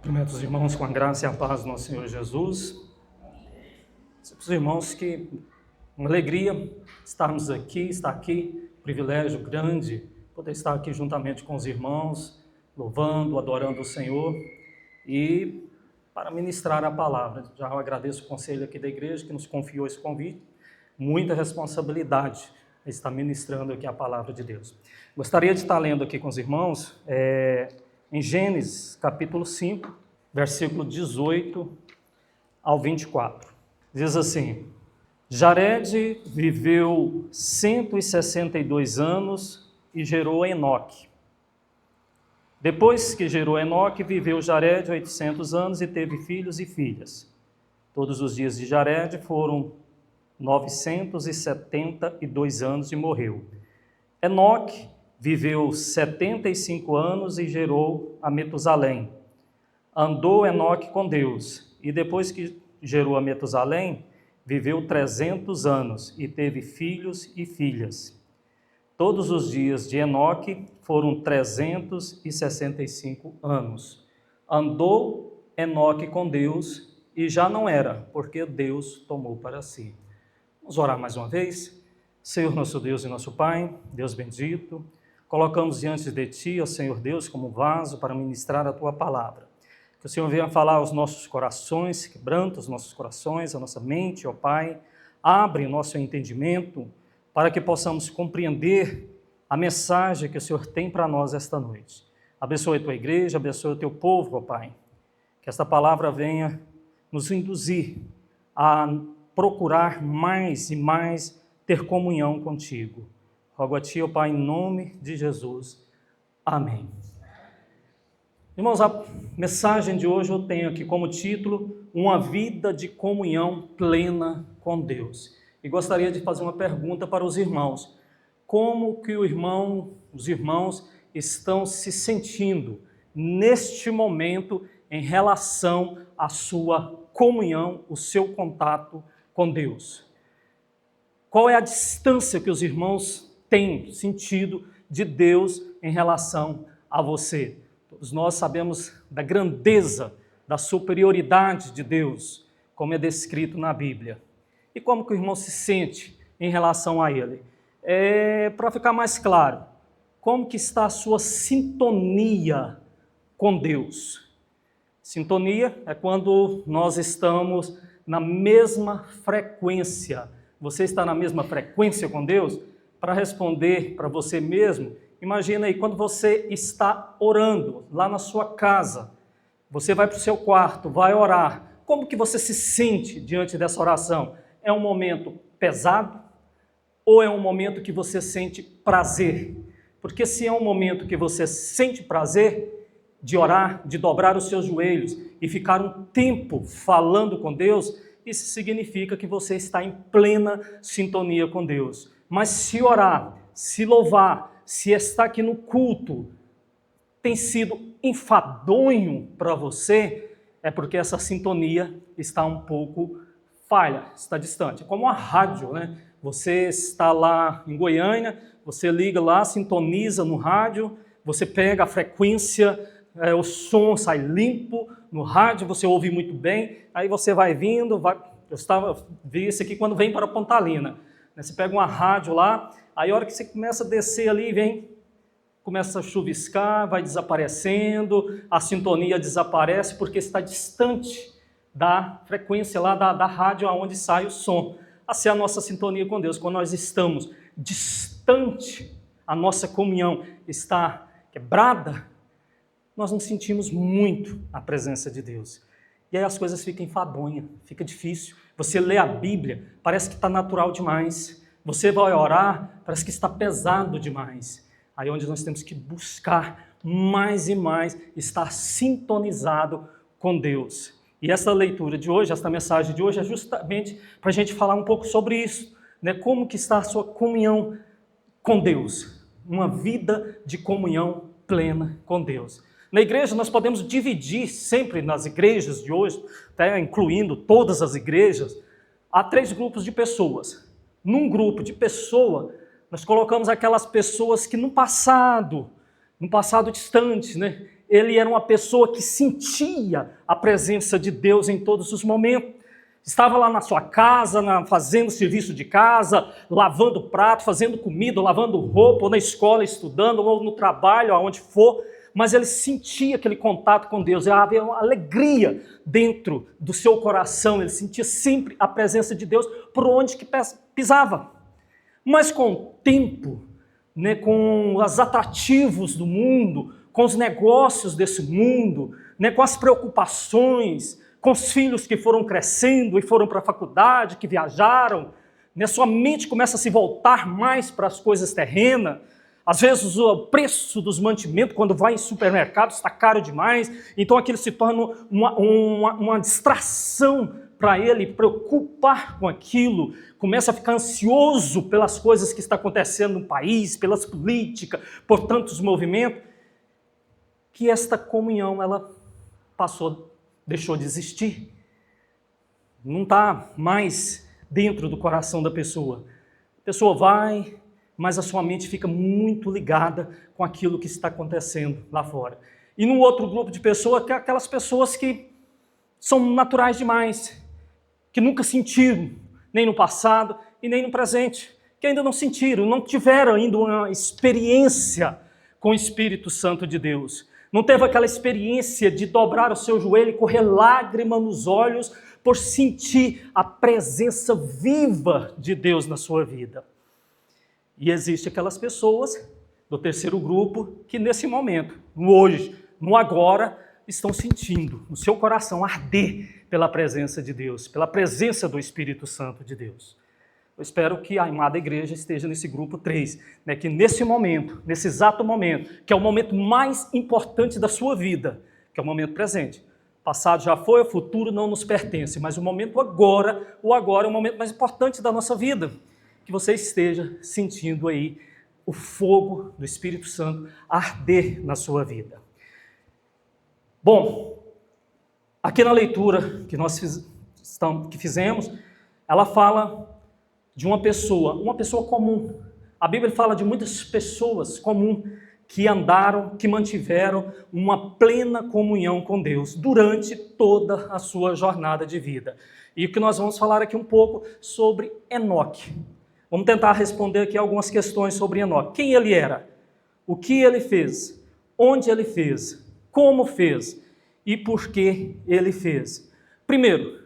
Cumprimento os irmãos com a graça e a paz do nosso Senhor Jesus. Os irmãos, que uma alegria estarmos aqui, estar aqui, privilégio grande poder estar aqui juntamente com os irmãos, louvando, adorando o Senhor e para ministrar a palavra. Já eu agradeço o conselho aqui da igreja que nos confiou esse convite, muita responsabilidade estar ministrando aqui a palavra de Deus. Gostaria de estar lendo aqui com os irmãos em Gênesis capítulo 5, versículo 18 ao 24. Diz assim: Jared viveu 162 anos e gerou Enoque. Depois que gerou Enoque, viveu Jared 800 anos e teve filhos e filhas. Todos os dias de Jared foram 972 anos e morreu. Enoque viveu 75 anos e gerou a Metusalém. Andou Enoque com Deus, e depois que gerou a Metusalém, viveu 300 anos e teve filhos e filhas. Todos os dias de Enoque foram 365 anos. Andou Enoque com Deus e já não era, porque Deus tomou para si. Vamos orar mais uma vez. Senhor nosso Deus e nosso Pai, Deus bendito, colocamos diante de Ti, ó Senhor Deus, como vaso para ministrar a Tua palavra. Que o Senhor venha falar aos nossos corações, quebranta os nossos corações, a nossa mente, ó Pai. Abre nosso entendimento para que possamos compreender a mensagem que o Senhor tem para nós esta noite. Abençoe a Tua igreja, abençoe o Teu povo, ó Pai. Que esta palavra venha nos induzir a procurar mais e mais ter comunhão contigo. Rogo a Ti, ó Pai, em nome de Jesus. Amém. Irmãos, a mensagem de hoje eu tenho aqui como título: Uma vida de comunhão plena com Deus. E gostaria de fazer uma pergunta para os irmãos. Como que os irmãos estão se sentindo neste momento em relação à sua comunhão, o seu contato com Deus? Qual é a distância que os irmãos têm sentido de Deus em relação a você? Todos nós sabemos da grandeza, da superioridade de Deus, como é descrito na Bíblia. E como que o irmão se sente em relação a Ele? Para ficar mais claro, como que está a sua sintonia com Deus? Sintonia é quando nós estamos na mesma frequência. Você está na mesma frequência com Deus? Para responder para você mesmo, imagina aí, quando você está orando lá na sua casa, você vai para o seu quarto, vai orar, como que você se sente diante dessa oração? É um momento pesado ou é um momento que você sente prazer? Porque se é um momento que você sente prazer de orar, de dobrar os seus joelhos e ficar um tempo falando com Deus, isso significa que você está em plena sintonia com Deus. Mas se orar, se louvar, se estar aqui no culto tem sido enfadonho para você, é porque essa sintonia está um pouco falha, está distante. É como a rádio, né? Você está lá em Goiânia, você liga lá, sintoniza no rádio, você pega a frequência, o som sai limpo no rádio, você ouve muito bem, aí você vai vindo, vi isso aqui quando vem para Pontalina. Você pega uma rádio lá, aí a hora que você começa a descer ali, começa a chuviscar, vai desaparecendo, a sintonia desaparece porque está distante da frequência lá da rádio aonde sai o som. Assim é a nossa sintonia com Deus. Quando nós estamos distante, a nossa comunhão está quebrada, nós não sentimos muito a presença de Deus. E aí as coisas ficam enfadonhas, fica difícil. Você lê a Bíblia, parece que está natural demais. Você vai orar, parece que está pesado demais. Aí é onde nós temos que buscar mais e mais estar sintonizado com Deus. E essa leitura de hoje, essa mensagem de hoje é justamente para a gente falar um pouco sobre isso, né? Como que está a sua comunhão com Deus? Uma vida de comunhão plena com Deus. Na igreja nós podemos dividir sempre nas igrejas de hoje, até incluindo todas as igrejas, há 3 grupos de pessoas. Num grupo de pessoa, nós colocamos aquelas pessoas que no passado distante, né, ele era uma pessoa que sentia a presença de Deus em todos os momentos. Estava lá na sua casa, fazendo serviço de casa, lavando prato, fazendo comida, lavando roupa, ou na escola estudando, ou no trabalho, aonde for, mas ele sentia aquele contato com Deus, havia uma alegria dentro do seu coração, ele sentia sempre a presença de Deus por onde que pisava. Mas com o tempo, né, com os atrativos do mundo, com os negócios desse mundo, né, com as preocupações, com os filhos que foram crescendo e foram para a faculdade, que viajaram, né, sua mente começa a se voltar mais para as coisas terrenas. Às vezes o preço dos mantimentos, quando vai em supermercado, está caro demais, então aquilo se torna uma distração para ele, preocupar com aquilo, começa a ficar ansioso pelas coisas que estão acontecendo no país, pelas políticas, por tantos movimentos, que esta comunhão ela deixou de existir. Não está mais dentro do coração da pessoa. A pessoa vai, mas a sua mente fica muito ligada com aquilo que está acontecendo lá fora. E num outro grupo de pessoas, que é aquelas pessoas que são naturais demais, que nunca sentiram, nem no passado e nem no presente, que ainda não sentiram, não tiveram ainda uma experiência com o Espírito Santo de Deus. Não teve aquela experiência de dobrar o seu joelho e correr lágrima nos olhos por sentir a presença viva de Deus na sua vida. E existe aquelas pessoas do terceiro grupo que nesse momento, no hoje, no agora, estão sentindo no seu coração arder pela presença de Deus, pela presença do Espírito Santo de Deus. Eu espero que a amada igreja esteja nesse grupo 3, né, que nesse momento, nesse exato momento, que é o momento mais importante da sua vida, que é o momento presente. O passado já foi, o futuro não nos pertence, mas o momento agora, o agora é o momento mais importante da nossa vida. Que você esteja sentindo aí o fogo do Espírito Santo arder na sua vida. Bom, aqui na leitura que nós fizemos, ela fala de uma pessoa comum. A Bíblia fala de muitas pessoas comuns que andaram, que mantiveram uma plena comunhão com Deus durante toda a sua jornada de vida. E o que nós vamos falar aqui um pouco sobre Enoque. Vamos tentar responder aqui algumas questões sobre Enoque. Quem ele era? O que ele fez? Onde ele fez? Como fez? E por que ele fez? Primeiro,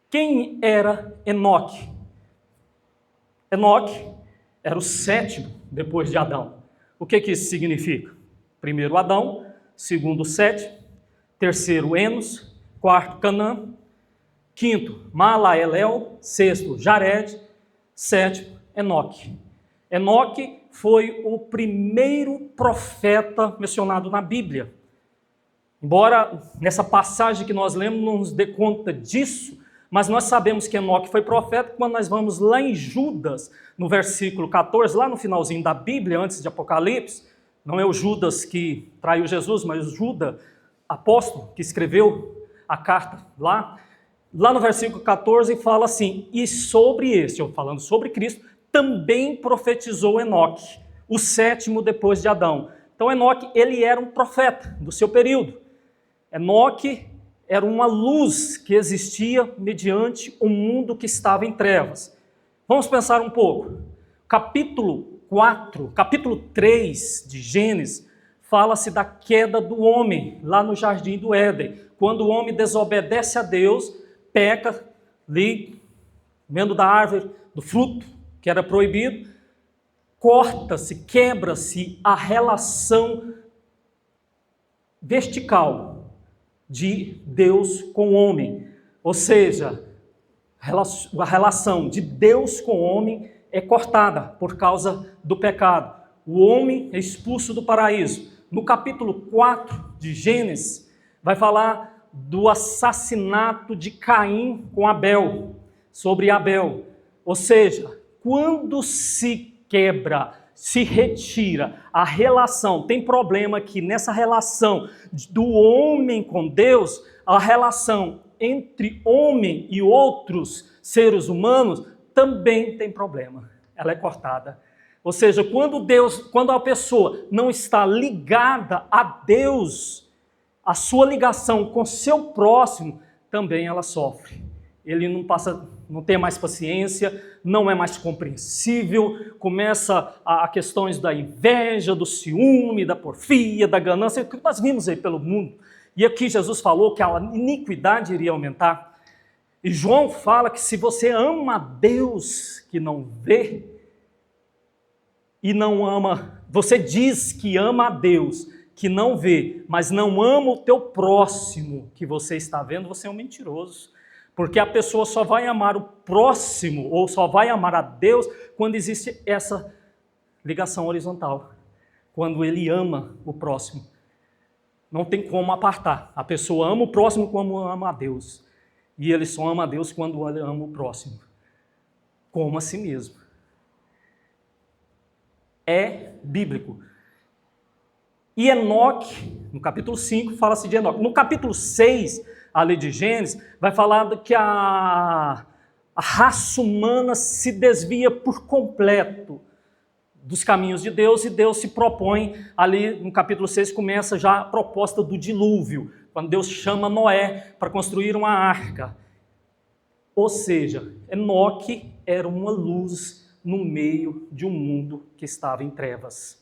quem era Enoque? Enoque era o 7º depois de Adão. O que isso significa? Primeiro Adão, segundo Sete, terceiro Enos, quarto Canaã, quinto Malaelel, sexto Jared, sétimo Enoque. Enoque foi o primeiro profeta mencionado na Bíblia. Embora nessa passagem que nós lemos não nos dê conta disso, mas nós sabemos que Enoque foi profeta quando nós vamos lá em Judas, no versículo 14, lá no finalzinho da Bíblia, antes de Apocalipse. Não é o Judas que traiu Jesus, mas o Judas, apóstolo, que escreveu a carta lá. Lá no versículo 14 fala assim: e sobre este, falando sobre Cristo, também profetizou Enoque, o 7º depois de Adão. Então Enoque, ele era um profeta do seu período. Enoque era uma luz que existia mediante um mundo que estava em trevas. Vamos pensar um pouco. Capítulo 3 de Gênesis, fala-se da queda do homem, lá no Jardim do Éden. Quando o homem desobedece a Deus, peca, ali, comendo da árvore, do fruto que era proibido, corta-se, quebra-se a relação vertical de Deus com o homem. Ou seja, a relação de Deus com o homem é cortada por causa do pecado. O homem é expulso do paraíso. No capítulo 4 de Gênesis, vai falar do assassinato de Caim com Abel, sobre Abel. Ou seja, quando se quebra, se retira a relação, tem problema que nessa relação do homem com Deus, a relação entre homem e outros seres humanos também tem problema. Ela é cortada. Ou seja, quando a pessoa não está ligada a Deus, a sua ligação com seu próximo, também ela sofre. Ele não tem mais paciência, não é mais compreensível, começa a questões da inveja, do ciúme, da porfia, da ganância, que nós vimos aí pelo mundo. E aqui Jesus falou que a iniquidade iria aumentar. E João fala que se você ama a Deus que não vê, e não ama, você diz que ama a Deus que não vê, mas não ama o teu próximo que você está vendo, você é um mentiroso. Porque a pessoa só vai amar o próximo, ou só vai amar a Deus, quando existe essa ligação horizontal. Quando ele ama o próximo. Não tem como apartar. A pessoa ama o próximo como ama a Deus. E ele só ama a Deus quando ele ama o próximo. Como a si mesmo. É bíblico. E Enoque, no capítulo 5, fala-se de Enoque. No capítulo 6, a lei de Gênesis, vai falar que a raça humana se desvia por completo dos caminhos de Deus, e Deus se propõe, ali no capítulo 6 começa já a proposta do dilúvio, quando Deus chama Noé para construir uma arca. Ou seja, Enoque era uma luz no meio de um mundo que estava em trevas.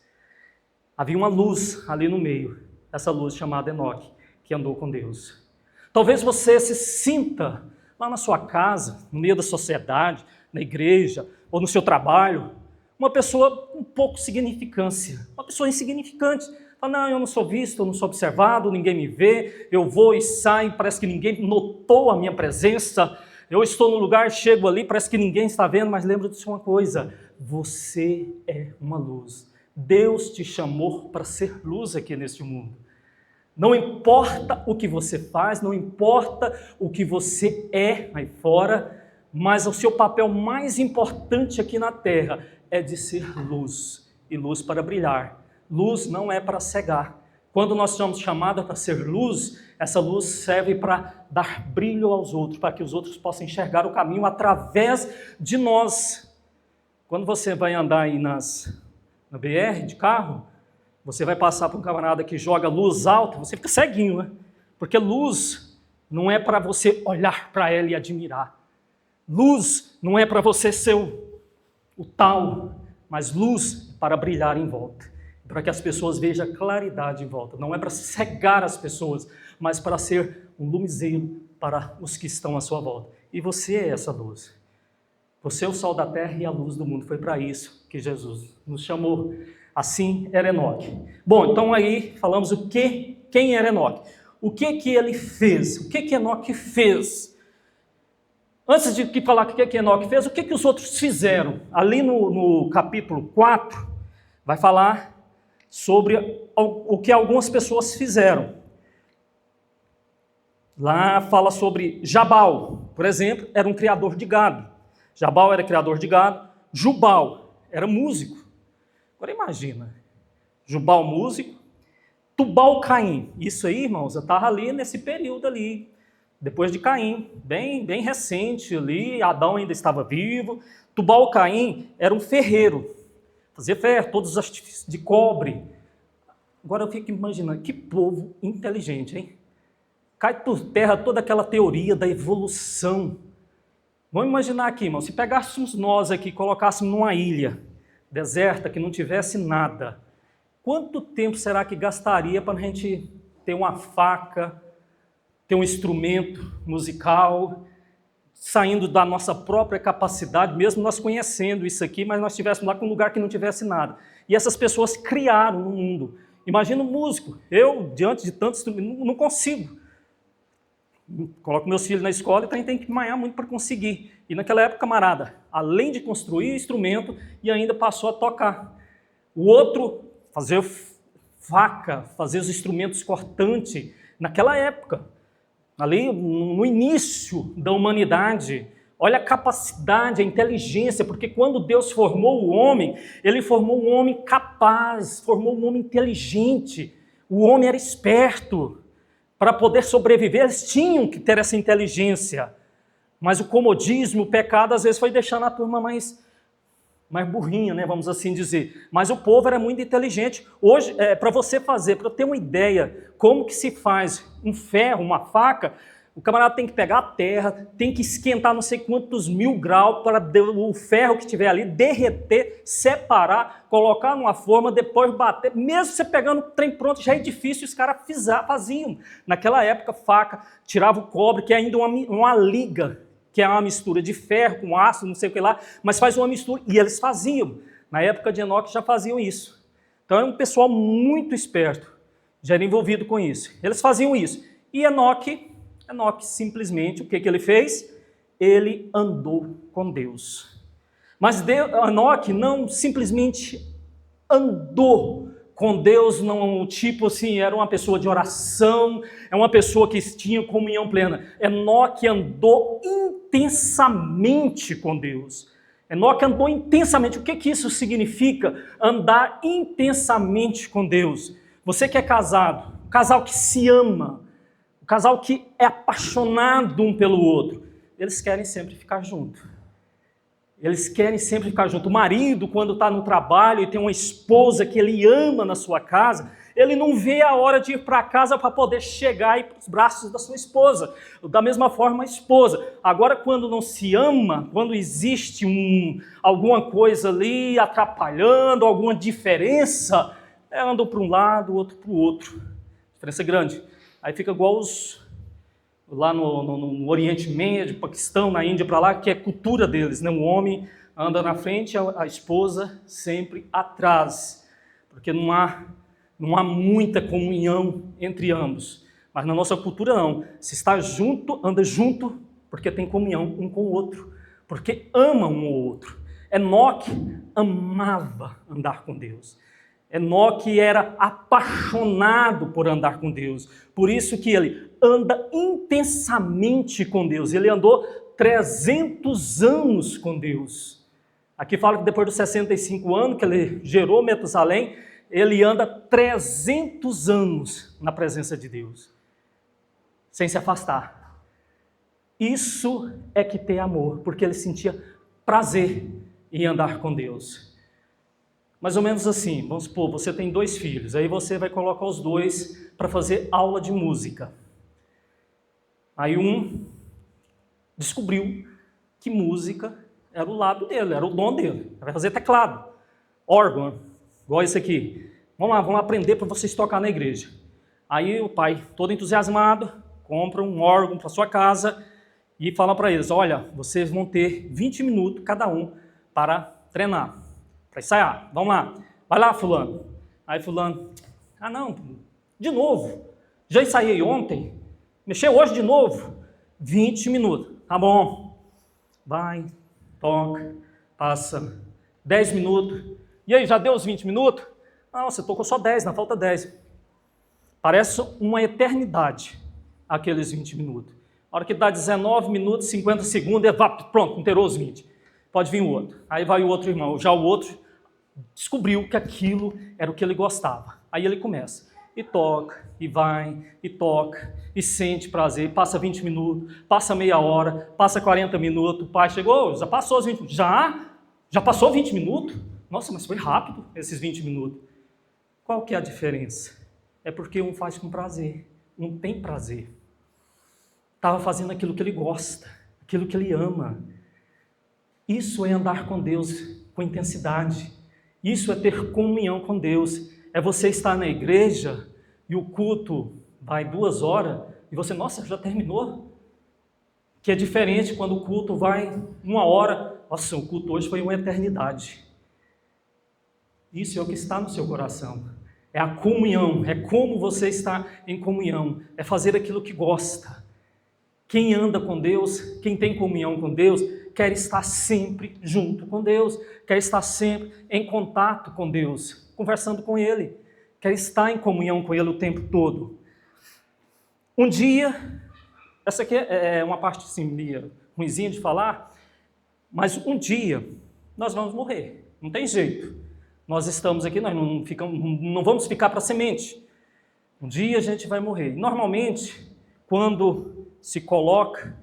Havia uma luz ali no meio, essa luz chamada Enoque, que andou com Deus. Talvez você se sinta lá na sua casa, no meio da sociedade, na igreja, ou no seu trabalho, uma pessoa com pouco significância, uma pessoa insignificante. Fala, não, eu não sou visto, eu não sou observado, ninguém me vê, eu vou e saio, parece que ninguém notou a minha presença, eu estou no lugar, chego ali, parece que ninguém está vendo, mas lembra disso uma coisa, você é uma luz. Deus te chamou para ser luz aqui neste mundo. Não importa o que você faz, não importa o que você é aí fora, mas o seu papel mais importante aqui na terra é de ser luz, e luz para brilhar. Luz não é para cegar. Quando nós somos chamados para ser luz, essa luz serve para dar brilho aos outros, para que os outros possam enxergar o caminho através de nós. Quando você vai andar aí na BR de carro, você vai passar por um camarada que joga luz alta, você fica ceguinho, né? Porque luz não é para você olhar para ela e admirar. Luz não é para você ser o tal, mas luz para brilhar em volta. Para que as pessoas vejam claridade em volta. Não é para cegar as pessoas, mas para ser um lumizeiro para os que estão à sua volta. E você é essa luz. Você é o sol da terra e a luz do mundo. Foi para isso que Jesus nos chamou. Assim era Enoque. Bom, então aí falamos quem era Enoque. O que ele fez? O que Enoque fez? Antes de falar o que Enoque fez, o que os outros fizeram? Ali no capítulo 4, vai falar sobre o que algumas pessoas fizeram. Lá fala sobre Jabal, por exemplo, era um criador de gado. Jabal era criador de gado. Jubal era músico. Agora imagina, Jubal músico, Tubal-Caim. Isso aí, irmãos, eu estava ali nesse período ali, depois de Caim, bem recente ali, Adão ainda estava vivo. Tubal-Caim era um ferreiro, fazia ferro, todos os artifícios de cobre. Agora eu fico imaginando, que povo inteligente, hein? Cai por terra toda aquela teoria da evolução. Vamos imaginar aqui, irmão, se pegássemos nós aqui e colocássemos numa ilha deserta, que não tivesse nada, quanto tempo será que gastaria para a gente ter uma faca, ter um instrumento musical, saindo da nossa própria capacidade, mesmo nós conhecendo isso aqui, mas nós estivéssemos lá com um lugar que não tivesse nada. E essas pessoas criaram no mundo. Imagina um músico, eu, diante de tantos instrumentos, não consigo. Coloco meus filhos na escola e tem que manhar muito para conseguir. E naquela época, camarada, além de construir instrumento, e ainda passou a tocar. O outro, fazer faca, fazer os instrumentos cortantes. Naquela época, ali no início da humanidade, olha a capacidade, a inteligência, porque quando Deus formou o homem, Ele formou um homem capaz, formou um homem inteligente. O homem era esperto. Para poder sobreviver, eles tinham que ter essa inteligência. Mas o comodismo, o pecado, às vezes foi deixando a turma mais mais burrinha, né, vamos assim dizer. Mas o povo era muito inteligente. Hoje, para você fazer, para ter uma ideia como que se faz um ferro, uma faca, o camarada tem que pegar a terra, tem que esquentar não sei quantos 1000 graus para o ferro que tiver ali derreter, separar, colocar numa forma, depois bater. Mesmo você pegando o trem pronto, já é difícil, os caras faziam. Naquela época, faca, tirava o cobre, que é ainda uma liga, que é uma mistura de ferro com aço, não sei o que lá, mas faz uma mistura, e eles faziam. Na época de Enoque já faziam isso. Então era um pessoal muito esperto, já era envolvido com isso. Eles faziam isso. E Enoque simplesmente, o que ele fez? Ele andou com Deus. Mas Enoque não simplesmente andou com Deus, não tipo assim, era uma pessoa de oração, é uma pessoa que tinha comunhão plena. Enoque andou intensamente com Deus. Enoque andou intensamente. O que isso significa? Andar intensamente com Deus. Você que é casado, um casal que se ama, um casal que é apaixonado um pelo outro, eles querem sempre ficar juntos. Eles querem sempre ficar junto. O marido, quando está no trabalho e tem uma esposa que ele ama na sua casa, ele não vê a hora de ir para casa para poder chegar e para os braços da sua esposa. Da mesma forma, a esposa. Agora, quando não se ama, quando existe alguma coisa ali atrapalhando, alguma diferença, andam para um lado, o outro para o outro. Diferença grande. Aí fica igual lá no Oriente Médio, Paquistão, na Índia, para lá, que é cultura deles, né? O homem anda na frente, a esposa sempre atrás, porque não há muita comunhão entre ambos. Mas na nossa cultura não, se está junto, anda junto, porque tem comunhão um com o outro, porque ama um ao outro. Enoque amava andar com Deus. Enoque era apaixonado por andar com Deus, por isso que ele anda intensamente com Deus. Ele andou 300 anos com Deus. Aqui fala que depois dos 65 anos que ele gerou Metusalém, ele anda 300 anos na presença de Deus, sem se afastar. Isso é que tem amor, porque ele sentia prazer em andar com Deus. Mais ou menos assim, vamos supor, você tem 2 filhos, aí você vai colocar os 2 para fazer aula de música. Aí um descobriu que música era o lado dele, era o dom dele. Ele vai fazer teclado, órgão, igual esse aqui. Vamos aprender para vocês tocar na igreja. Aí o pai, todo entusiasmado, compra um órgão para sua casa e fala para eles, olha, vocês vão ter 20 minutos cada um para treinar. Para ensaiar, vamos lá, vai lá fulano. Aí fulano, não, de novo, já ensaiei ontem, mexeu hoje de novo, 20 minutos, tá bom. Vai, toca, passa 10 minutos, e aí, já deu os 20 minutos? Não, você tocou só 10, não falta 10. Parece uma eternidade, aqueles 20 minutos. A hora que dá 19 minutos, 50 segundos, pronto, inteirou os 20. Pode vir o outro. Aí vai o outro irmão. Já o outro descobriu que aquilo era o que ele gostava. Aí ele começa. E toca, e vai, e toca, e sente prazer. Passa 20 minutos, passa meia hora, passa 40 minutos. O pai chegou, já passou os 20 minutos. Já passou 20 minutos? Nossa, mas foi rápido esses 20 minutos. Qual que é a diferença? É porque um faz com prazer, um tem prazer. Estava fazendo aquilo que ele gosta, aquilo que ele ama. Isso é andar com Deus com intensidade. Isso é ter comunhão com Deus. É você estar na igreja e o culto vai 2 horas e você, nossa, já terminou? Que é diferente quando o culto vai 1 hora. Nossa, o culto hoje foi uma eternidade. Isso é o que está no seu coração. É a comunhão, é como você está em comunhão. É fazer aquilo que gosta. Quem anda com Deus, quem tem comunhão com Deus, quer estar sempre junto com Deus, quer estar sempre em contato com Deus, conversando com Ele, quer estar em comunhão com Ele o tempo todo. Um dia, essa aqui é uma parte assim, meio ruimzinha de falar, mas um dia nós vamos morrer, não tem jeito. Nós estamos aqui, nós não vamos ficar para semente. Um dia a gente vai morrer. Normalmente, quando se coloca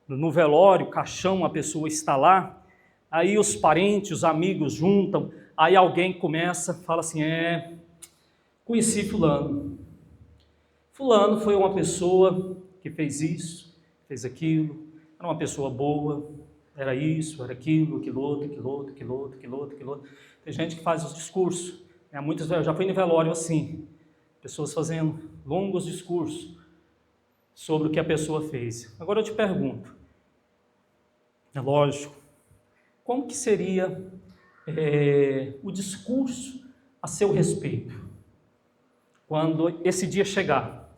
no velório, caixão, a pessoa está lá, Aí os parentes, os amigos juntam, aí alguém começa, fala assim, conheci fulano. Fulano foi uma pessoa que fez isso, fez aquilo, era uma pessoa boa, era isso, era aquilo, aquilo outro, aquilo outro, aquilo outro, aquilo outro, aquilo outro. Tem gente que faz os discursos, né? Muitas vezes, já fui em velório assim, pessoas fazendo longos discursos sobre o que a pessoa fez. Agora eu te pergunto, é lógico, como que seria o discurso a seu respeito? Quando esse dia chegar,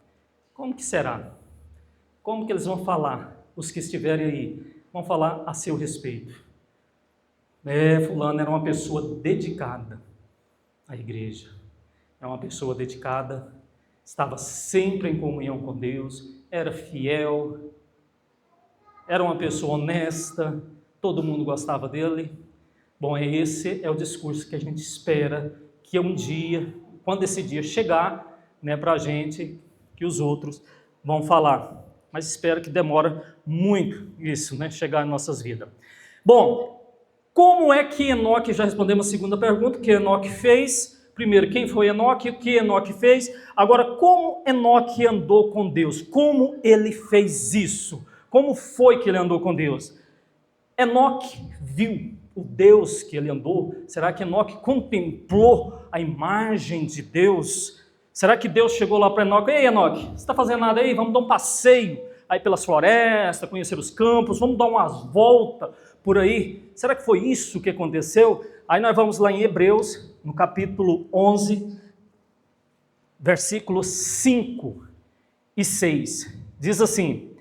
como que será? Como que eles vão falar, os que estiverem aí, vão falar a seu respeito? Fulano era uma pessoa dedicada à igreja, é uma pessoa dedicada, estava sempre em comunhão com Deus, era fiel, era uma pessoa honesta, todo mundo gostava dele. Bom, esse é o discurso que a gente espera que um dia, quando esse dia chegar, né, para a gente, que os outros vão falar. Mas espero que demora muito isso, né, chegar em nossas vidas. Bom, como é que Enoque, já respondemos a segunda pergunta, o que Enoque fez? Primeiro, quem foi Enoque, o que Enoque fez? Agora, como Enoque andou com Deus? Como ele fez isso? Como foi que ele andou com Deus? Enoque viu o Deus que ele andou? Será que Enoque contemplou a imagem de Deus? Será que Deus chegou lá para Enoque? Ei, Enoque, você está fazendo nada aí? Vamos dar um passeio aí pelas florestas, conhecer os campos, vamos dar umas voltas por aí. Será que foi isso que aconteceu? Aí nós vamos lá em Hebreus, no capítulo 11, versículos 5 e 6. Diz assim: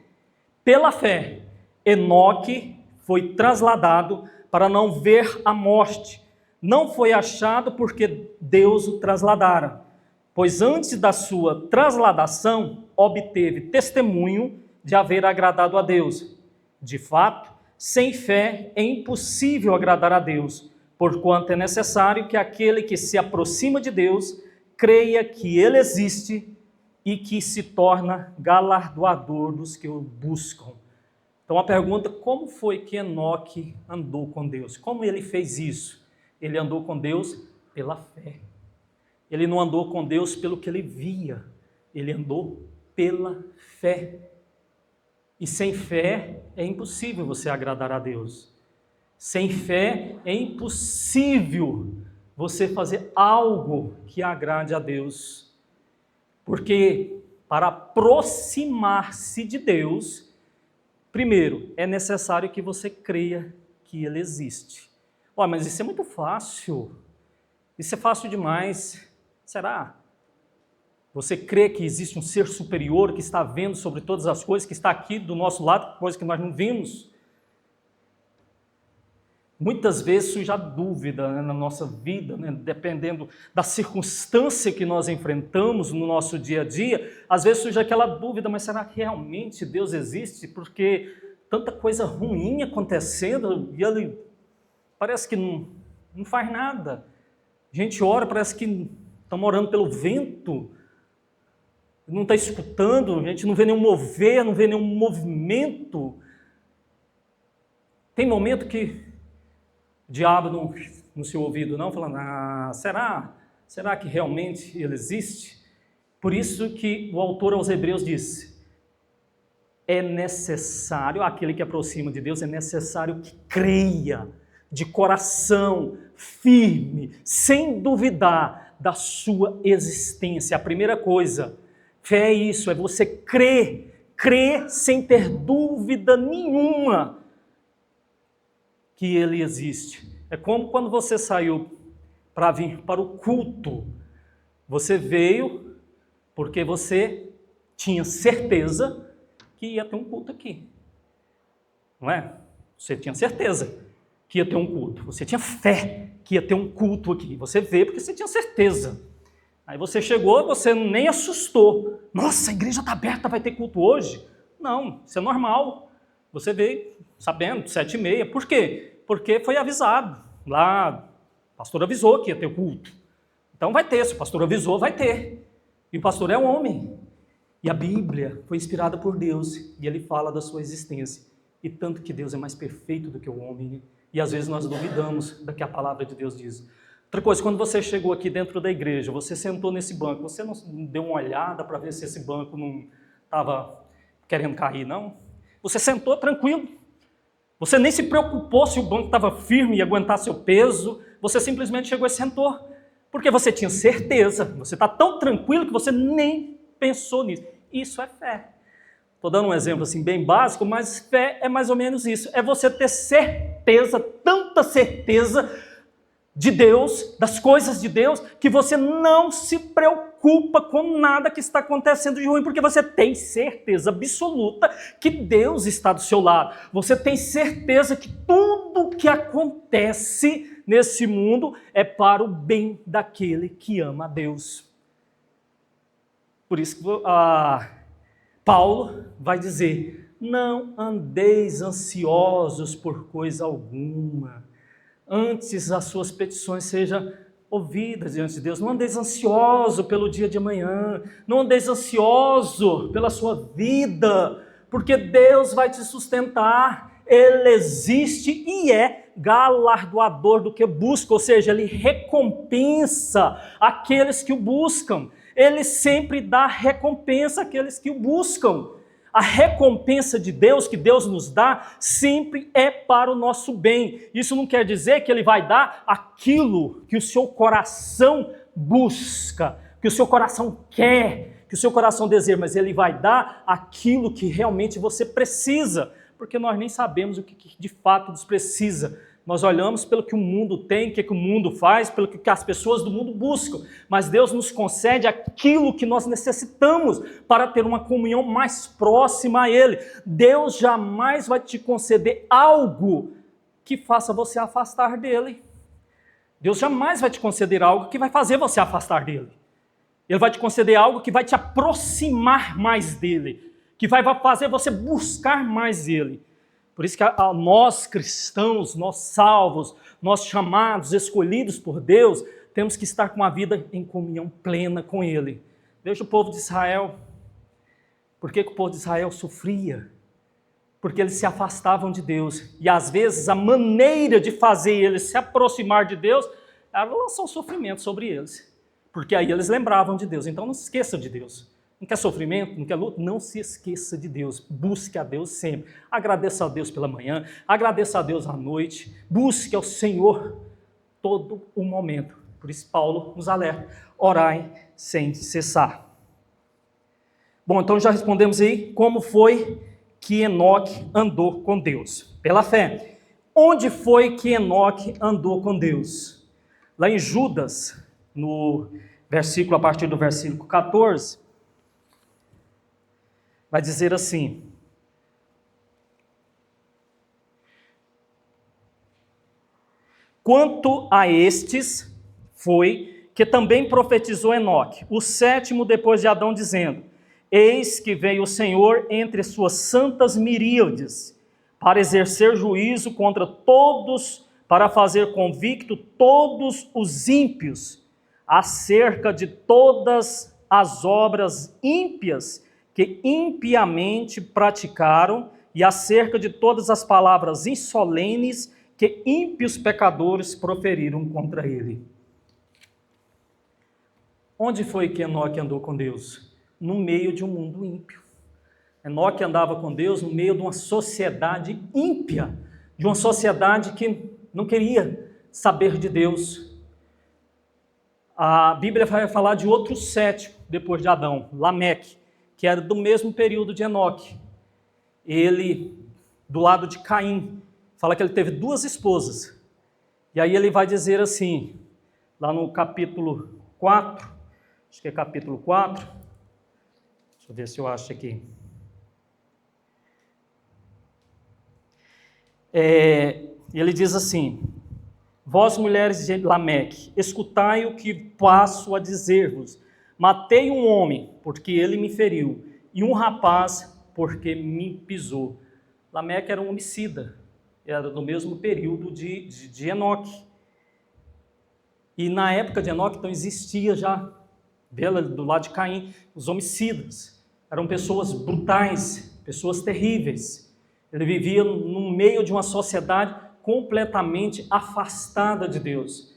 pela fé, Enoque foi trasladado para não ver a morte. Não foi achado porque Deus o trasladara, pois antes da sua trasladação obteve testemunho de haver agradado a Deus. De fato, sem fé é impossível agradar a Deus, porquanto é necessário que aquele que se aproxima de Deus creia que Ele existe e que se torna galardoador dos que o buscam. Então a pergunta, como foi que Enoque andou com Deus? Como ele fez isso? Ele andou com Deus pela fé. Ele não andou com Deus pelo que ele via, ele andou pela fé. E sem fé é impossível você agradar a Deus. Sem fé é impossível você fazer algo que agrade a Deus. Porque para aproximar-se de Deus, primeiro, é necessário que você creia que Ele existe. Mas isso é muito fácil. Isso é fácil demais. Será? Você crê que existe um ser superior que está vendo sobre todas as coisas, que está aqui do nosso lado, coisa que nós não vimos? Muitas vezes surge a dúvida, né, na nossa vida, né, dependendo da circunstância que nós enfrentamos no nosso dia a dia, às vezes surge aquela dúvida, mas será que realmente Deus existe? Porque tanta coisa ruim acontecendo e Ele parece que não faz nada. A gente ora, parece que estamos orando pelo vento, não está escutando, a gente não vê nenhum mover, não vê nenhum movimento. Tem momento que o diabo no seu ouvido não, falando, será que realmente ele existe? Por isso que o autor aos Hebreus disse, é necessário, aquele que aproxima de Deus, é necessário que creia de coração firme, sem duvidar da sua existência. A primeira coisa, fé é isso, é você crer sem ter dúvida nenhuma que Ele existe. É como quando você saiu para vir para o culto. Você veio porque você tinha certeza que ia ter um culto aqui. Não é? Você tinha certeza que ia ter um culto. Você tinha fé que ia ter um culto aqui. Você veio porque você tinha certeza. Aí você chegou, você nem assustou. Nossa, a igreja está aberta, vai ter culto hoje? Não, isso é normal. Você veio sabendo, 7h30. Por quê? Porque foi avisado. Lá, o pastor avisou que ia ter culto. Então vai ter, se o pastor avisou, vai ter. E o pastor é homem. E a Bíblia foi inspirada por Deus. E ele fala da sua existência. E tanto que Deus é mais perfeito do que o homem, E às vezes nós duvidamos do que a palavra de Deus diz. Outra coisa, quando você chegou aqui dentro da igreja, você sentou nesse banco, você não deu uma olhada para ver se esse banco não estava querendo cair, não? Você sentou tranquilo. Você nem se preocupou se o banco estava firme e aguentar seu peso. Você simplesmente chegou e sentou. Porque você tinha certeza. Você está tão tranquilo que você nem pensou nisso. Isso é fé. Estou dando um exemplo assim bem básico, mas fé é mais ou menos isso. É você ter certeza, tanta certeza de Deus, das coisas de Deus, que você não se preocupa com nada que está acontecendo de ruim, porque você tem certeza absoluta que Deus está do seu lado. Você tem certeza que tudo que acontece nesse mundo é para o bem daquele que ama a Deus. Por isso que Paulo vai dizer, não andeis ansiosos por coisa alguma. Antes as suas petições sejam ouvidas diante de Deus. Não andeis ansioso pelo dia de amanhã. Não andeis ansioso pela sua vida, porque Deus vai te sustentar. Ele existe e é galardoador do que busca, ou seja, Ele recompensa aqueles que o buscam. Ele sempre dá recompensa àqueles que o buscam. A recompensa de Deus, que Deus nos dá, sempre é para o nosso bem. Isso não quer dizer que Ele vai dar aquilo que o seu coração busca, que o seu coração quer, que o seu coração deseja, mas Ele vai dar aquilo que realmente você precisa, porque nós nem sabemos o que de fato nos precisa. Nós olhamos pelo que o mundo tem, o que o mundo faz, pelo que as pessoas do mundo buscam. Mas Deus nos concede aquilo que nós necessitamos para ter uma comunhão mais próxima a Ele. Deus jamais vai te conceder algo que faça você afastar dEle. Deus jamais vai te conceder algo que vai fazer você afastar dEle. Ele vai te conceder algo que vai te aproximar mais dEle, que vai fazer você buscar mais Ele. Por isso que nós cristãos, nós salvos, nós chamados, escolhidos por Deus, temos que estar com a vida em comunhão plena com Ele. Veja o povo de Israel. Por que o povo de Israel sofria? Porque eles se afastavam de Deus. E às vezes a maneira de fazer eles se aproximar de Deus era lançar um sofrimento sobre eles. Porque aí eles lembravam de Deus. Então não se esqueça de Deus. Não quer sofrimento, não quer luta? Não se esqueça de Deus. Busque a Deus sempre. Agradeça a Deus pela manhã, agradeça a Deus à noite. Busque ao Senhor todo o momento. Por isso Paulo nos alerta. Orai sem cessar. Bom, então já respondemos aí como foi que Enoque andou com Deus. Pela fé. Onde foi que Enoque andou com Deus? Lá em Judas, no versículo, a partir do versículo 14, vai dizer assim: quanto a estes foi que também profetizou Enoque, o sétimo depois de Adão, dizendo: eis que veio o Senhor entre suas santas miríades, para exercer juízo contra todos, para fazer convicto todos os ímpios, acerca de todas as obras ímpias que impiamente praticaram, e acerca de todas as palavras insolenes que ímpios pecadores proferiram contra ele. Onde foi que Enoque andou com Deus? No meio de um mundo ímpio. Enoque andava com Deus no meio de uma sociedade ímpia, de uma sociedade que não queria saber de Deus. A Bíblia vai falar de outro sétimo depois de Adão, Lameque, que era do mesmo período de Enoque. Ele, do lado de Caim, fala que ele teve 2 esposas. E aí ele vai dizer assim, lá no capítulo 4, acho que é capítulo 4, deixa eu ver se eu acho aqui. Ele diz assim: vós mulheres de Lameque, escutai o que passo a dizer-vos. Matei um homem, porque ele me feriu, e um rapaz, porque me pisou. Lameque era um homicida, era do mesmo período de Enoque. E na época de Enoque, então, existia já, do lado de Caim, os homicidas. Eram pessoas brutais, pessoas terríveis. Ele vivia no meio de uma sociedade completamente afastada de Deus.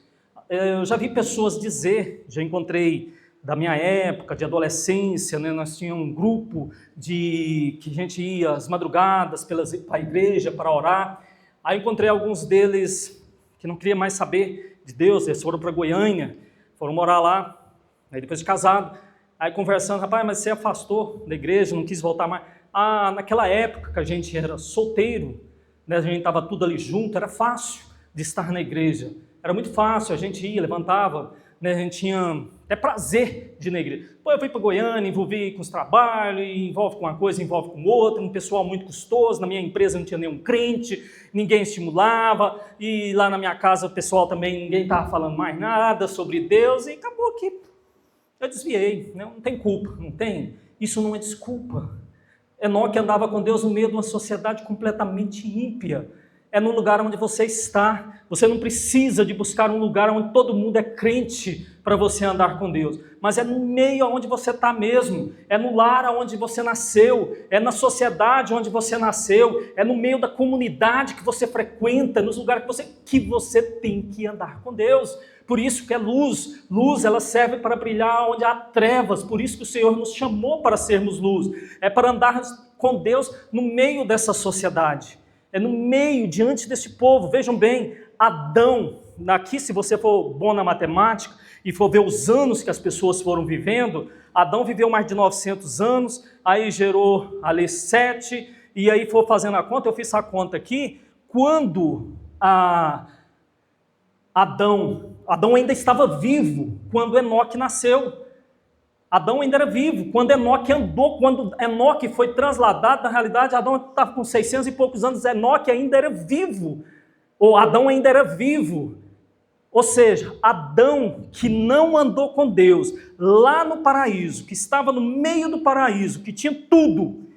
Eu já vi pessoas dizer, já encontrei da minha época, de adolescência, né, nós tínhamos um grupo que a gente ia às madrugadas para a igreja para orar. Aí encontrei alguns deles que não queriam mais saber de Deus, eles foram para Goiânia, foram morar lá, aí depois de casado, aí conversando, rapaz, mas você afastou da igreja, não quis voltar mais. Ah, naquela época que a gente era solteiro, né, a gente estava tudo ali junto, era fácil de estar na igreja, era muito fácil, a gente ia, levantava, né, a gente tinha até prazer de ir na igreja. Pô, eu fui para Goiânia, envolvi com os trabalhos, envolve com uma coisa, envolve com outra, um pessoal muito custoso, na minha empresa não tinha nenhum crente, ninguém estimulava, e lá na minha casa o pessoal também, ninguém estava falando mais nada sobre Deus, e acabou que eu desviei, né? Não tem culpa, não tem? Isso não é desculpa. Enoque andava com Deus no meio de uma sociedade completamente ímpia. É no lugar onde você está. Você não precisa de buscar um lugar onde todo mundo é crente para você andar com Deus. Mas é no meio onde você está mesmo. É no lar onde você nasceu. É na sociedade onde você nasceu. É no meio da comunidade que você frequenta. Nos lugares que você tem que andar com Deus. Por isso que é luz. Luz, ela serve para brilhar onde há trevas. Por isso que o Senhor nos chamou para sermos luz. É para andar com Deus no meio dessa sociedade. É no meio, diante desse povo. Vejam bem, Adão, aqui se você for bom na matemática e for ver os anos que as pessoas foram vivendo, Adão viveu mais de 900 anos, aí gerou ali 7, e aí for fazendo a conta, eu fiz a conta aqui, quando Adão ainda estava vivo, quando Enoque nasceu. Adão ainda era vivo, quando Enoque andou, quando Enoque foi trasladado, na realidade Adão estava com 600 e poucos anos, Enoque ainda era vivo, ou Adão ainda era vivo, ou seja, Adão que não andou com Deus, lá no paraíso, que estava no meio do paraíso, que tinha tudo,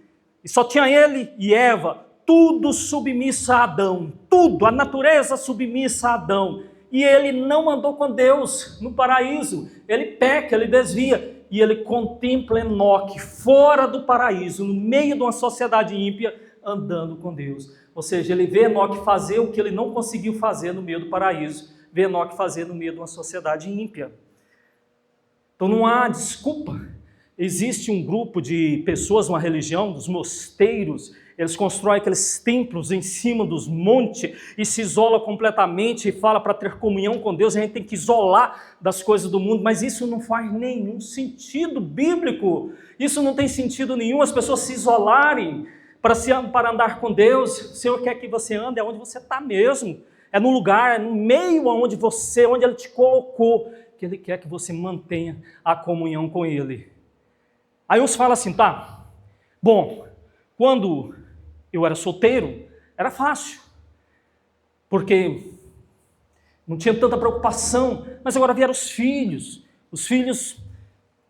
e só tinha ele e Eva, tudo submisso a Adão, tudo, a natureza submissa a Adão, e ele não andou com Deus no paraíso, ele peca, ele desvia, e ele contempla Enoque fora do paraíso, no meio de uma sociedade ímpia, andando com Deus. Ou seja, ele vê Enoque fazer o que ele não conseguiu fazer no meio do paraíso, vê Enoque fazer no meio de uma sociedade ímpia. Então não há desculpa. Existe um grupo de pessoas, uma religião, dos mosteiros, eles constroem aqueles templos em cima dos montes e se isola completamente e fala para ter comunhão com Deus, a gente tem que isolar das coisas do mundo, mas isso não faz nenhum sentido bíblico, isso não tem sentido nenhum, as pessoas se isolarem para andar com Deus. O Senhor quer que você ande onde você está mesmo, é no lugar, é no meio onde Ele te colocou, que Ele quer que você mantenha a comunhão com Ele. Aí uns falam assim, tá, bom, quando eu era solteiro, era fácil, porque não tinha tanta preocupação, mas agora vieram os filhos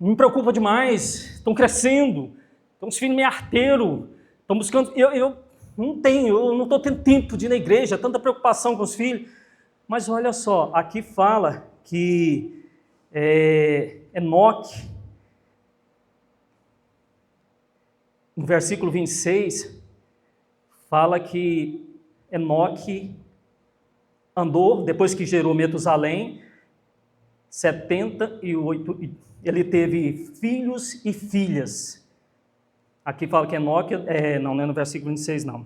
me preocupam demais, estão crescendo, então os filhos me arteiros, estão buscando, eu não estou tendo tempo de ir na igreja, tanta preocupação com os filhos, mas olha só, aqui fala que Enoque, no versículo 26, fala que Enoque andou, depois que gerou Metusalém, 78, ele teve filhos e filhas. Aqui fala que Enoque, não é no versículo 26 não,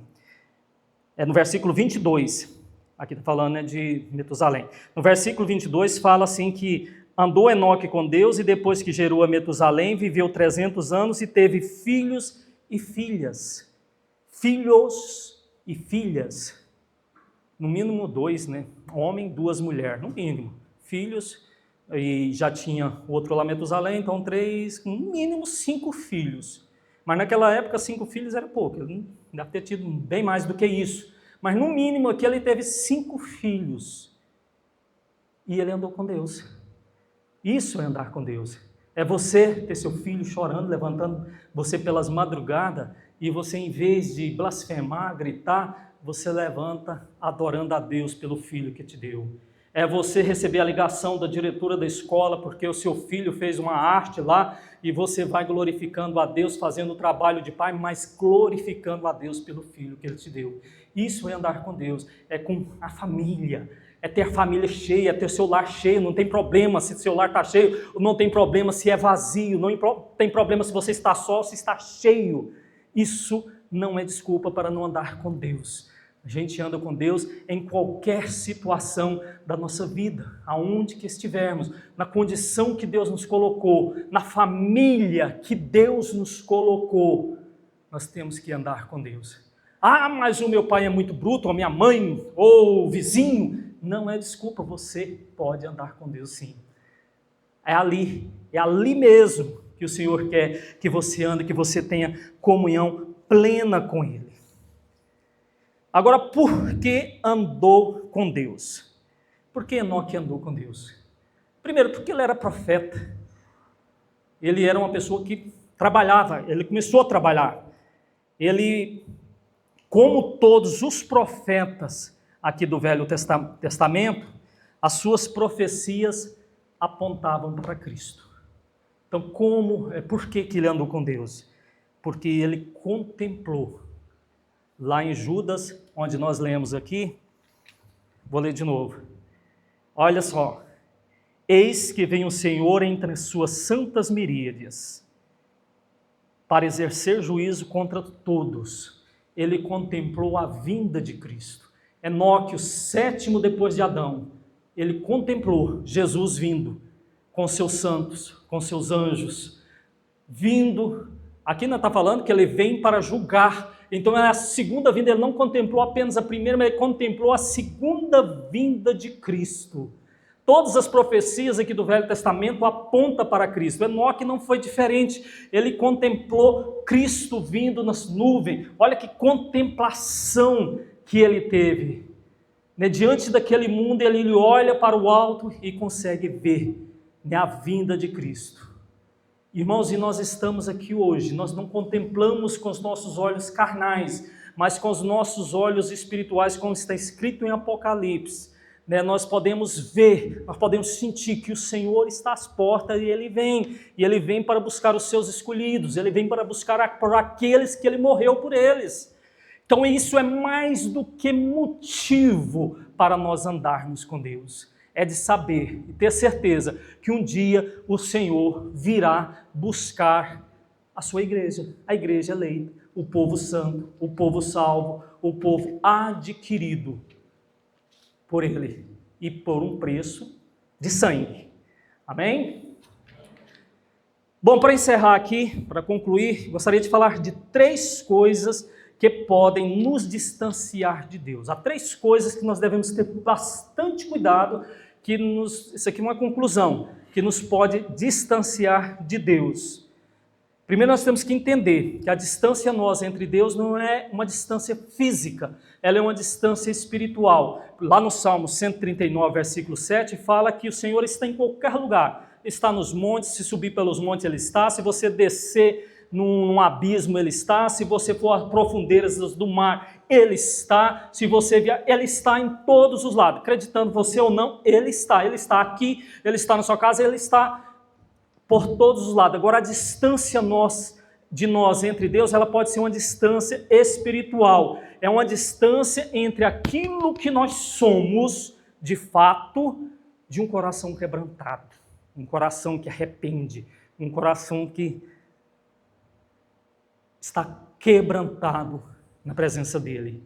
é no versículo 22, aqui está falando de Metusalém. No versículo 22 fala assim que andou Enoque com Deus e depois que gerou a Metusalém, viveu 300 anos e teve filhos e filhas. Filhos e filhas, no mínimo 2, né? Homem, 2 mulheres, no mínimo. Filhos, e já tinha o outro lá, Metusalém, então 3, no mínimo 5 filhos. Mas naquela época 5 filhos era pouco, ele deve ter tido bem mais do que isso. Mas no mínimo aqui ele teve 5 filhos. E ele andou com Deus. Isso é andar com Deus. É você ter seu filho chorando, levantando você pelas madrugadas, e você, em vez de blasfemar, gritar, você levanta adorando a Deus pelo filho que te deu. É você receber a ligação da diretora da escola porque o seu filho fez uma arte lá e você vai glorificando a Deus, fazendo o trabalho de pai, mas glorificando a Deus pelo filho que Ele te deu. Isso é andar com Deus, é com a família, é ter a família cheia, é ter o seu lar cheio. Não tem problema se o seu lar está cheio, não tem problema se é vazio, não tem problema se você está só, se está cheio. Isso não é desculpa para não andar com Deus. A gente anda com Deus em qualquer situação da nossa vida, aonde que estivermos, na condição que Deus nos colocou, na família que Deus nos colocou, nós temos que andar com Deus. Ah, mas o meu pai é muito bruto, ou a minha mãe, ou o vizinho. Não é desculpa, você pode andar com Deus sim. É ali mesmo que o Senhor quer que você ande, que você tenha comunhão plena com Ele. Agora, por que andou com Deus? Por que Enoque andou com Deus? Primeiro, porque ele era profeta. Ele era uma pessoa que trabalhava, ele começou a trabalhar. Ele, como todos os profetas aqui do Velho Testamento, as suas profecias apontavam para Cristo. Então, por que ele andou com Deus? Porque ele contemplou. Lá em Judas, onde nós lemos aqui, vou ler de novo. Olha só. Eis que vem o Senhor entre as suas santas miríades, para exercer juízo contra todos. Ele contemplou a vinda de Cristo. Enoque, o sétimo depois de Adão, ele contemplou Jesus vindo com seus santos, com seus anjos, vindo. Aqui não está falando que ele vem para julgar. Então é a segunda vinda, ele não contemplou apenas a primeira, mas ele contemplou a segunda vinda de Cristo. Todas as profecias aqui do Velho Testamento apontam para Cristo. Enoque não foi diferente, ele contemplou Cristo vindo nas nuvens. Olha que contemplação que ele teve. Diante daquele mundo, ele olha para o alto e consegue ver a vinda de Cristo. Irmãos, e nós estamos aqui hoje, nós não contemplamos com os nossos olhos carnais, mas com os nossos olhos espirituais, como está escrito em Apocalipse. Nós podemos ver, nós podemos sentir que o Senhor está às portas e Ele vem para buscar os seus escolhidos, Ele vem para buscar por aqueles que Ele morreu por eles. Então isso é mais do que motivo para nós andarmos com Deus. É de saber e ter certeza que um dia o Senhor virá buscar a sua igreja, a igreja eleita, o povo santo, o povo salvo, o povo adquirido por Ele e por um preço de sangue. Amém? Bom, para encerrar aqui, para concluir, gostaria de falar de 3 coisas que podem nos distanciar de Deus. Há 3 coisas que nós devemos ter bastante cuidado, isso aqui é uma conclusão, que nos pode distanciar de Deus. Primeiro nós temos que entender que a distância nossa entre Deus não é uma distância física, ela é uma distância espiritual. Lá no Salmo 139, versículo 7, fala que o Senhor está em qualquer lugar, está nos montes, se subir pelos montes Ele está, se você descer num abismo Ele está, se você for às profundezas do mar, Ele está, se você vier, Ele está em todos os lados, acreditando você ou não, Ele está aqui, Ele está na sua casa, Ele está por todos os lados. Agora a distância de nós entre Deus, ela pode ser uma distância espiritual, é uma distância entre aquilo que nós somos, de fato, de um coração quebrantado, um coração que arrepende, um coração que está quebrantado na presença dEle.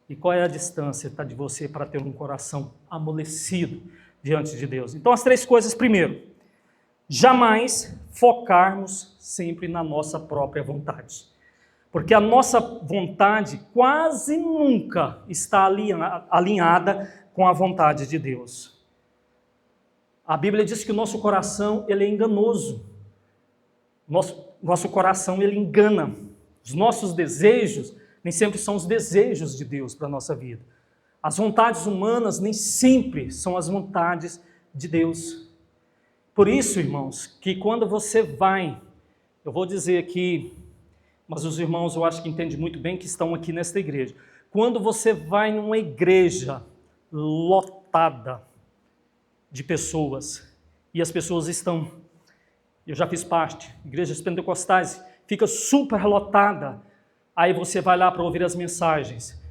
E qual é a distância de você para ter um coração amolecido diante de Deus? Então as 3 coisas. Primeiro, jamais focarmos sempre na nossa própria vontade. Porque a nossa vontade quase nunca está alinhada com a vontade de Deus. A Bíblia diz que o nosso coração ele é enganoso. Nosso coração ele engana. Os nossos desejos nem sempre são os desejos de Deus para a nossa vida. As vontades humanas nem sempre são as vontades de Deus. Por isso, irmãos, que quando você vai, eu vou dizer aqui, mas os irmãos eu acho que entendem muito bem que estão aqui nesta igreja. Quando você vai numa igreja lotada, de pessoas, e as pessoas estão, eu já fiz parte, igrejas pentecostais, fica super lotada, aí você vai lá para ouvir as mensagens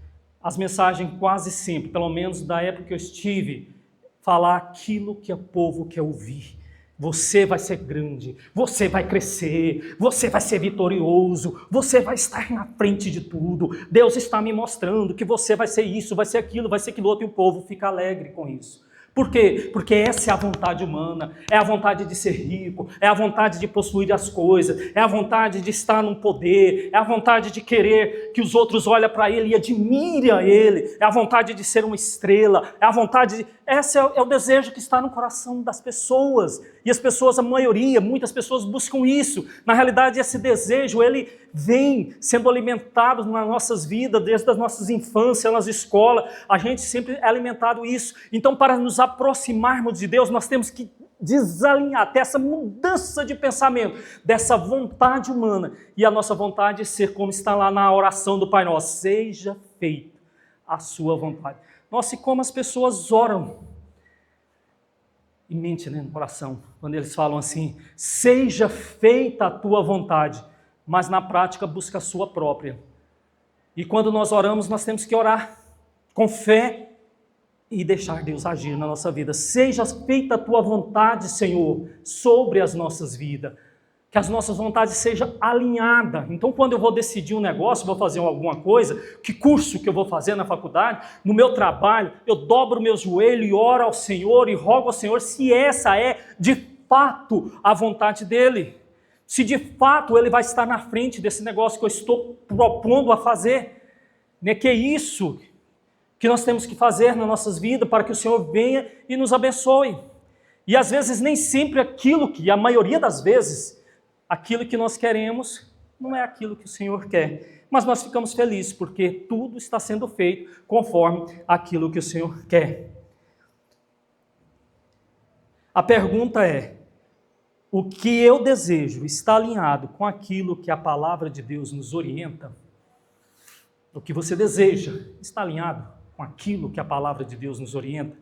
quase sempre, pelo menos da época que eu estive, falar aquilo que o povo quer ouvir. Você vai ser grande, você vai crescer, você vai ser vitorioso, você vai estar na frente de tudo. Deus está me mostrando que você vai ser isso, vai ser aquilo outro, e o povo fica alegre com isso. Por quê? Porque essa é a vontade humana, é a vontade de ser rico, é a vontade de possuir as coisas, é a vontade de estar no poder, é a vontade de querer que os outros olhem para ele e admirem a ele, é a vontade de ser uma estrela, é a vontade de... Esse é o desejo que está no coração das pessoas, e as pessoas, a maioria, muitas pessoas buscam isso. Na realidade, esse desejo, ele vem sendo alimentado nas nossas vidas, desde as nossas infâncias, nas escolas, a gente sempre é alimentado isso. Então, para nos aproximarmos de Deus, nós temos que desalinhar, ter essa mudança de pensamento, dessa vontade humana, e a nossa vontade é ser como está lá na oração do Pai Nosso: seja feita a sua vontade. Nossa, e como as pessoas oram, e mente, né, no coração, quando eles falam assim: seja feita a tua vontade, mas na prática busca a sua própria. E quando nós oramos, nós temos que orar com fé e deixar Deus agir na nossa vida. Seja feita a tua vontade, Senhor, sobre as nossas vidas. Que as nossas vontades sejam alinhadas. Então, quando eu vou decidir um negócio, vou fazer alguma coisa, que curso que eu vou fazer na faculdade, no meu trabalho, eu dobro o meu joelho e oro ao Senhor e rogo ao Senhor se essa é, de fato, a vontade dEle. Se de fato Ele vai estar na frente desse negócio que eu estou propondo a fazer. Né? Que é isso que nós temos que fazer nas nossas vidas para que o Senhor venha e nos abençoe. E às vezes nem sempre a maioria das vezes, aquilo que nós queremos não é aquilo que o Senhor quer. Mas nós ficamos felizes porque tudo está sendo feito conforme aquilo que o Senhor quer. A pergunta é: o que eu desejo está alinhado com aquilo que a palavra de Deus nos orienta? O que você deseja está alinhado com aquilo que a palavra de Deus nos orienta?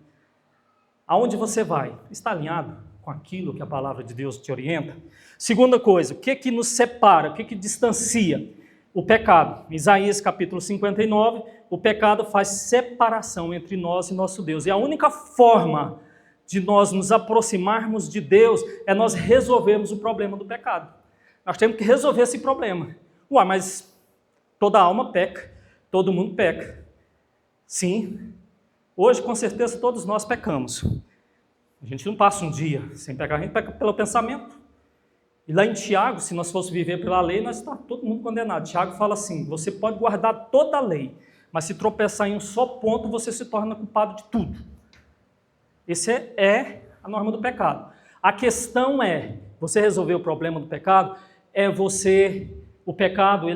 Aonde você vai está alinhado com aquilo que a palavra de Deus te orienta? Segunda coisa, o que nos separa, o que distancia? O pecado. Em Isaías capítulo 59, o pecado faz separação entre nós e nosso Deus. E a única forma de nós nos aproximarmos de Deus é nós resolvermos o problema do pecado. Nós temos que resolver esse problema. Mas toda alma peca, todo mundo peca. Sim, hoje com certeza todos nós pecamos. A gente não passa um dia sem pecar, a gente peca pelo pensamento. E lá em Tiago, se nós fosse viver pela lei, nós estamos todo mundo condenado. Tiago fala assim: você pode guardar toda a lei, mas se tropeçar em um só ponto, você se torna culpado de tudo. Essa é a norma do pecado. A questão é, você resolver o problema do pecado, o pecado,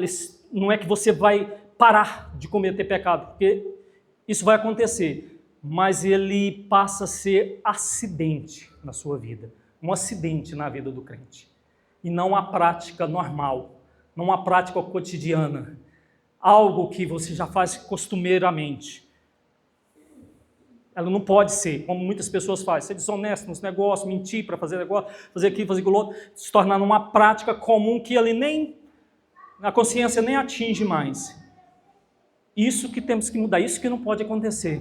não é que você vai parar de cometer pecado, porque isso vai acontecer, mas ele passa a ser acidente na sua vida, um acidente na vida do crente, e não a prática normal, não a prática cotidiana, algo que você já faz costumeiramente. Ela não pode ser, como muitas pessoas fazem, ser desonesto nos negócios, mentir para fazer negócio, fazer aquilo, fazer aquilo outro, se tornar numa prática comum que ele nem, a consciência nem atinge mais. Isso que temos que mudar, isso que não pode acontecer.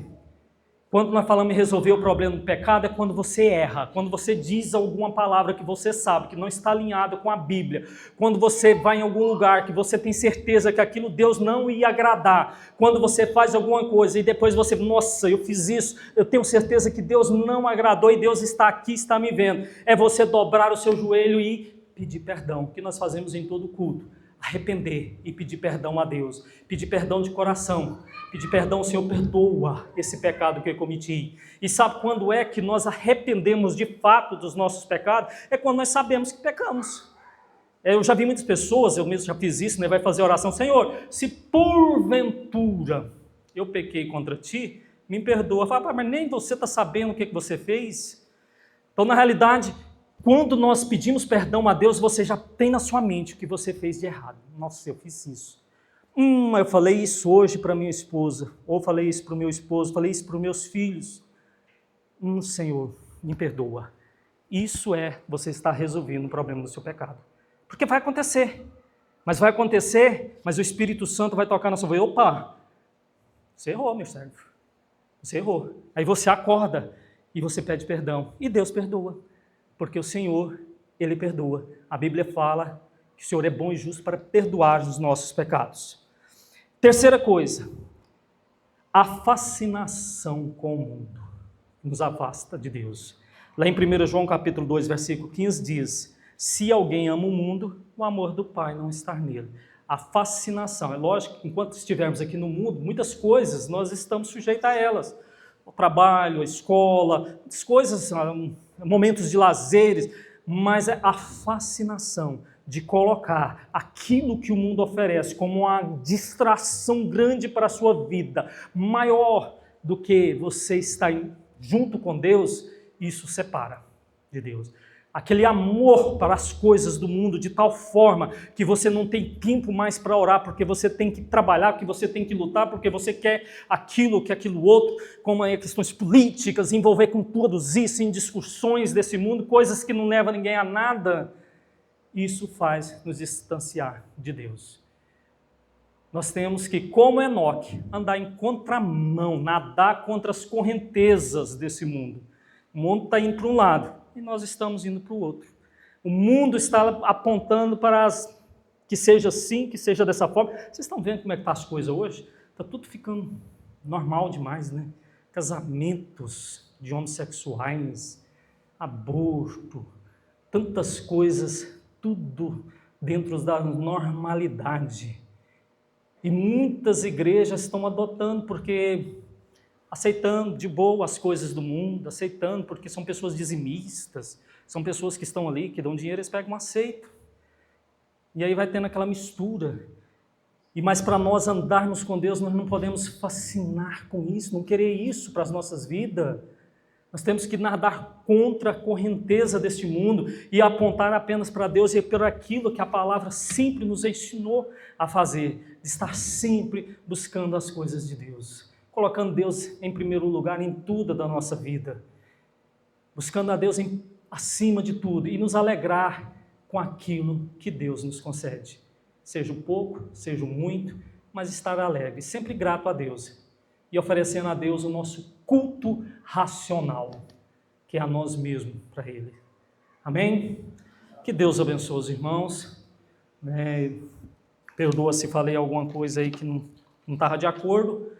Quando nós falamos em resolver o problema do pecado, é quando você erra, quando você diz alguma palavra que você sabe que não está alinhada com a Bíblia, quando você vai em algum lugar que você tem certeza que aquilo Deus não ia agradar, quando você faz alguma coisa e depois você, nossa, eu fiz isso, eu tenho certeza que Deus não agradou e Deus está aqui, está me vendo. É você dobrar o seu joelho e pedir perdão, o que nós fazemos em todo culto. Arrepender e pedir perdão a Deus, pedir perdão de coração, pedir perdão: Senhor, perdoa esse pecado que eu cometi. E sabe quando é que nós arrependemos de fato dos nossos pecados? É quando nós sabemos que pecamos. Eu já vi muitas pessoas, eu mesmo já fiz isso, né? Vai fazer oração: Senhor, se porventura eu pequei contra ti, me perdoa. Fala: mas nem você está sabendo o que você fez. Então, na realidade, quando nós pedimos perdão a Deus, você já tem na sua mente o que você fez de errado. Nossa, eu fiz isso. Eu falei isso hoje para minha esposa, ou falei isso para o meu esposo, falei isso para os meus filhos. Senhor, me perdoa. Isso é você estar resolvendo o problema do seu pecado. Porque vai acontecer. Mas o Espírito Santo vai tocar na sua voz. Opa, você errou, meu servo. Você errou. Aí você acorda e você pede perdão. E Deus perdoa. Porque o Senhor, Ele perdoa. A Bíblia fala que o Senhor é bom e justo para perdoar os nossos pecados. Terceira coisa, a fascinação com o mundo nos afasta de Deus. Lá em 1 João capítulo 2, versículo 15 diz: se alguém ama o mundo, o amor do Pai não está nele. A fascinação, é lógico que enquanto estivermos aqui no mundo, muitas coisas nós estamos sujeitos a elas. O trabalho, a escola, muitas coisas, momentos de lazeres, mas é a fascinação de colocar aquilo que o mundo oferece como uma distração grande para a sua vida, maior do que você estar junto com Deus, isso separa de Deus. Aquele amor para as coisas do mundo de tal forma que você não tem tempo mais para orar, porque você tem que trabalhar, porque você tem que lutar, porque você quer aquilo, que aquilo outro, como aí questões políticas, envolver com todos isso, em discussões desse mundo, coisas que não levam ninguém a nada. Isso faz nos distanciar de Deus. Nós temos que, como Enoque, andar em contramão, nadar contra as correntezas desse mundo. O mundo está indo para um lado e nós estamos indo para o outro. O mundo está apontando para que seja assim, que seja dessa forma. Vocês estão vendo como é que estão as coisas hoje? Está tudo ficando normal demais, né? Casamentos de homossexuais, aborto, tantas coisas, tudo dentro da normalidade. E muitas igrejas estão adotando porque aceitando de boa as coisas do mundo, aceitando porque são pessoas dizimistas, são pessoas que estão ali, que dão dinheiro, eles pegam um aceito. E aí vai tendo aquela mistura. Mas para nós andarmos com Deus, nós não podemos fascinar com isso, não querer isso para as nossas vidas. Nós temos que nadar contra a correnteza deste mundo e apontar apenas para Deus e para aquilo que a palavra sempre nos ensinou a fazer, de estar sempre buscando as coisas de Deus, colocando Deus em primeiro lugar em tudo da nossa vida, buscando a Deus acima de tudo e nos alegrar com aquilo que Deus nos concede, seja o pouco, seja o muito, mas estar alegre, sempre grato a Deus e oferecendo a Deus o nosso culto racional, que é a nós mesmos para Ele. Amém? Que Deus abençoe os irmãos. Perdoa se falei alguma coisa aí que não estava de acordo,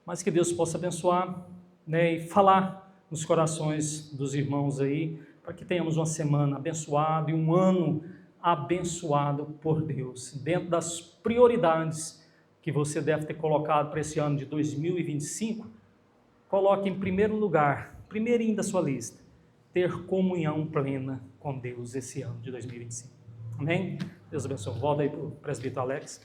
mas que Deus possa abençoar, e falar nos corações dos irmãos aí, para que tenhamos uma semana abençoada e um ano abençoado por Deus, dentro das prioridades que você deve ter colocado para esse ano de 2025, coloque em primeiro lugar, primeirinho da sua lista, ter comunhão plena com Deus esse ano de 2025. Amém? Deus abençoe. Volta aí para o presbítero Alex.